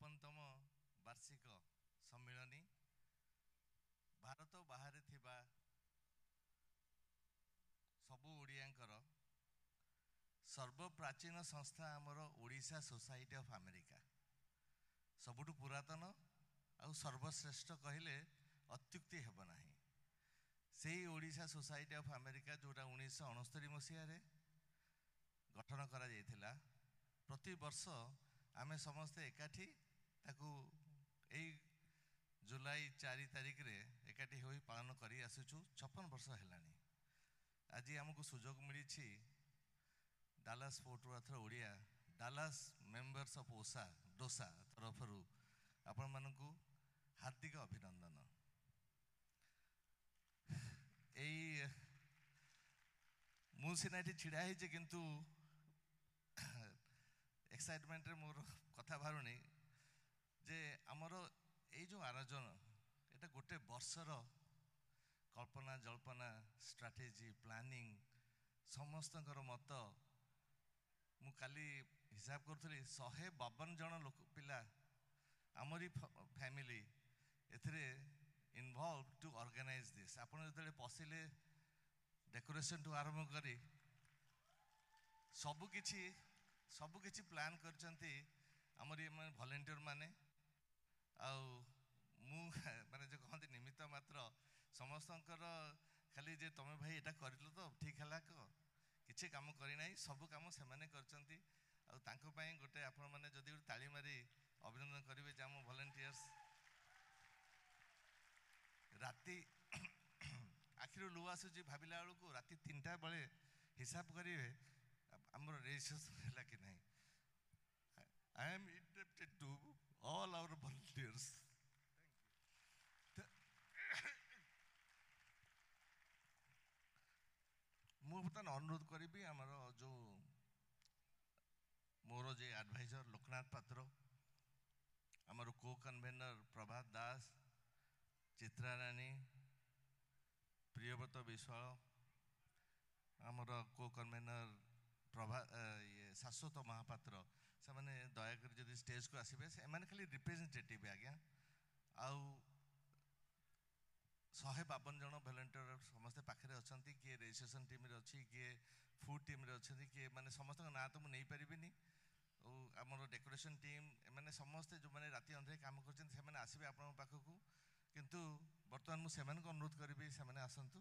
56तम वार्षिक सम्मेलनी भारत बाहर थिबा सबु ओडियांकर सर्वप्राचीन संस्था आमर ओडिशा सोसाइटी ऑफ अमेरिका सबुठु पुरातन आउ सर्वश्रेष्ठ कहले अत्युक्ति हेब नाही। सेही ओडिशा सोसाइटी ऑफ अमेरिका जोटा 1969 मसीह गठन करा जायथिला। प्रति वर्ष आमे समस्ते एकाठी ताकू एई जुलाई 4 तारिख रे एकाठी होई पालन करी आसुछु। 56 वर्ष हेलानी। आज आमको सुजोग मिली Dallas Fort Worth Odia Dallas members of OSA डोसा तरफ आपण मानकू हार्दिक अभिनंदन। एई मुसिना छिड़ा है किंतु एक्साइटमेंट रे मोर कथा बाहरुनी जे आमर ये जो आयोजन एटा गोटे वर्षर कल्पना जल्पना स्ट्राटेजी प्लानिंग समस्त मत मु काली हिसाब करूली 152 जन लोक पिला आमरी फैमिली एथिरे इन्वॉल्व टू ऑर्गेनाइज दिस। आपण जतले पसिले डेकोरेशन टू आरंभ करी सबु किछि प्लान करचंती आमरी वॉलंटियर माने आउ मु माने जो कहते निमित्त मात्र समस्तंकर खाली जे तमे भाई एटा करलो तो ठीक हला को किछि काम करी नाही सब काम से माने करचंती। आउ तांको पई गोटे आपण माने जदी ताली मारी अभिनंदन करिवे जे हम वॉलंटियर्स राती आखिर लुआ आसुची भाविला बेलू को राति 3टा बेले हिसाब करेंगे आमर रजिस्ट्रेशन है कि नहीं। I am indebted to all our volunteers. मु बर्तमान अनुरोध करी आमर जो मोर जे एडवाइजर लोकनाथ पात्र आमर को कन्वेनर प्रभात दास चित्रा रानी प्रियव्रत विश्वाल आमर को कन्वेनर प्रभा ये शाश्वत महापात्र से मैंने दयाकोरी जदि स्टेज को आसबे से मैंने खाली रिप्रेजेंटेटिव आज्ञा आउ 152 जन वॉलंटियर समस्ते पाखे अच्छा किए रजिस्ट्रेशन टीम रे अच्छी किए फूड टीम रे अच्छा किए मैंने समस्त ना तो मुझे पारिनी। आमर डेकोरेशन टीम मैंने समस्ते जो मैंने राति अंधे काम कर आसबे आपण पाखक किंतु बर्तमान मुझे अनुरोध करी से आसतु।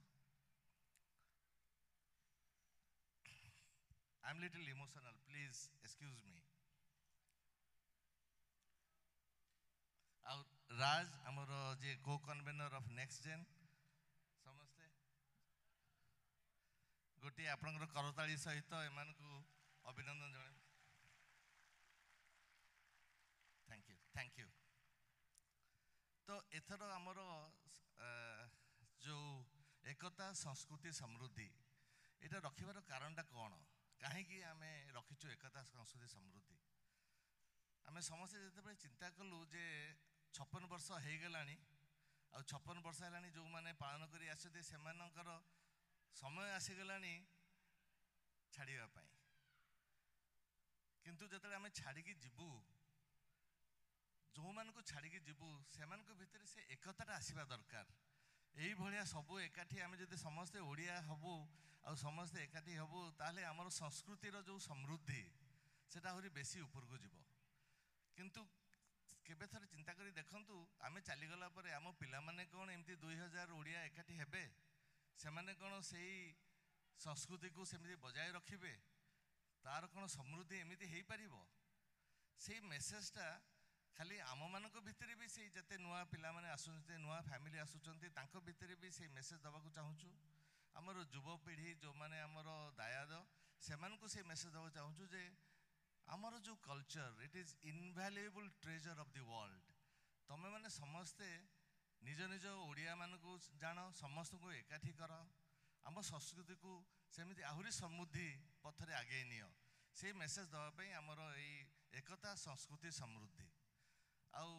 I am little emotional please excuse me. और राज आमर जे को कन्वेनर ऑफ नेक्स्ट जेन समस्ते गोटे आपणकर करताली सहित एमान को अभिनंदन जणे। Thank you. तो एथर आमर जो एकता संस्कृति समृद्धि एटा रखिबार कारणटा कौन कहीं आम रखीचु एकता संस्कृति समृद्धि आम समस्ते जिते चिंता कलु जे 56 वर्ष हो गलानी आ 56 वर्ष है जो मैंने पालन कर आसते से समय आसीगलानी छाड़ापी किंतु जो आम छाड़ी जीवु जो मान को छाड़ी जीवु से भितर से एकताटा आसवा दरकार। यही भाया सबू एकाठी आम जब समस्ते ओडिया हबु आ समस्ते एकाठी हबु ताले आमर संस्कृतिर जो समृद्धि सेटा आहुरी बेसी ऊपर को जीव। किंतु केबे थरे चिंता करी देखंतु आमे चलीगला पर आम पिला माने कौन एमती 2000 ओडिया एकाठी हेबे से माने कौन सेही संस्कृति को सेमती बजाय रखिबे तार कौन समृद्धि एमती हेई परिबो। सेही मेसेजटा खाली आम मान भितर भी से जते नुआ पिला माने आसुचंती नुआ फैमिली आसुचंती तांको भितर भी से मेसेज दबाकू चाहूँ। आमर युवपीढ़ी जो माने आमर दायाद से मानकू से मेसेज दबाकू चाहूँ जे आमर जो culture it is invaluable treasure of the world. तमे माने समस्ते निज निज ओडिया मानकू जान समस्त को एकाठी कर आम संस्कृति को सेमिति आहुरी समृद्धि पथरे आगे नियो से मेसेज दवाई आमर यही एकता संस्कृति समृद्धि आउ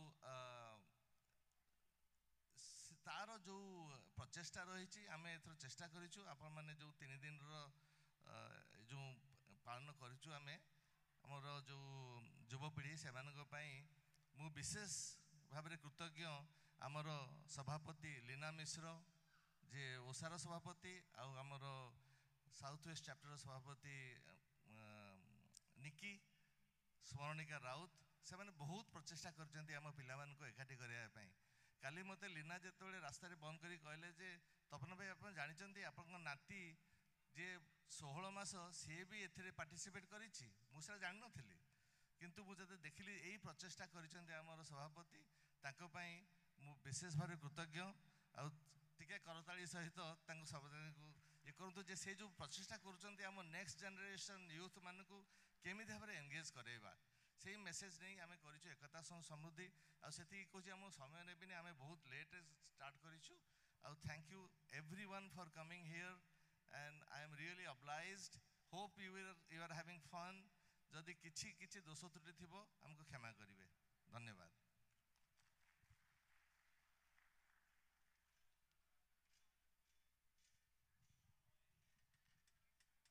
तार जो प्रचेषा रही आम एथर चेष्टा करूँ आपण मैंने जो 3 दिन जो पालन करूँ आम आमर जो युवपीढ़ी से ମୁଁ ବିଶେଷ ଭାବରେ କୃତଜ୍ଞ ଆମର ସଭାପତି লীନା ମିଶ୍ର ଯେ ଓସାର ସଭାପତି ଆଉ ଆମର ସାଉଥ ୱେଷ୍ଟ ଚାପ୍ଟର ସଭାପତି ନିକି ସ୍ମରଣିକା ରାଉତ ସେମାନେ ବହୁତ ପ୍ରଚେଷ୍ଟା କରିଛନ୍ତି ଆମ ପିଲାମାନଙ୍କୁ ଏକାଠି କରିବା ପାଇଁ। କାଲି ମୋତେ লীନା ଯେତେବେଳେ ରାସ୍ତାରେ ବନ୍ଦ କରି କହିଲେ ଯେ ତପନ ଭାଇ ଆପଣ ଜାଣିଛନ୍ତି ଆପଣଙ୍କ ନାତି ଯେ 16 ମାସ ସିଏ ବି ଏଥିରେ ପାର୍ଟିସିପେଟ୍ କରିଛି, ମୁଁ ସେଟା ଜାଣିନଥିଲି। କିନ୍ତୁ ମୁଁ ଯଦି ଦେଖିଲି ଏଇ ପ୍ରଚେଷ୍ଟା କରିଛନ୍ତି ଆମର ସଭାପତି, ତାଙ୍କ ପାଇଁ ମୁଁ ବିଶେଷ ଭାବରେ କୃତଜ୍ଞ। ଆଉ ଟିକେ କରତାଳି ସହିତ ତାଙ୍କୁ ସବୁକୁ ଇଏ କରନ୍ତୁ ଯେ ସେ ଯେଉଁ ପ୍ରଚେଷ୍ଟା କରୁଛନ୍ତି ଆମ ନେକ୍ସଟ ଜେନେରେସନ୍ ୟୁଥ୍ ମାନଙ୍କୁ କେମିତି ଭାବରେ ଏନଗେଜ୍ କରାଇବା, ସେଇ ମେସେଜ ନେଇ ଆମେ କରିଛୁ ଏକତା ସହ ସମୃଦ୍ଧି। ଆଉ ସେତିକି କହୁଛି ଆମ ସମୟ ନେବିନି, ଆମେ ବହୁତ ଲେଟ୍ରେ ଷ୍ଟାର୍ଟ କରିଛୁ। ଆଉ thank you everyone for coming here and I am really obliged. Hope you are having fun. ଯଦି କିଛି ଦୋଷ ତ୍ରୁଟି ଥିବ ଆମକୁ କ୍ଷମା କରିବେ। ଧନ୍ୟବାଦ।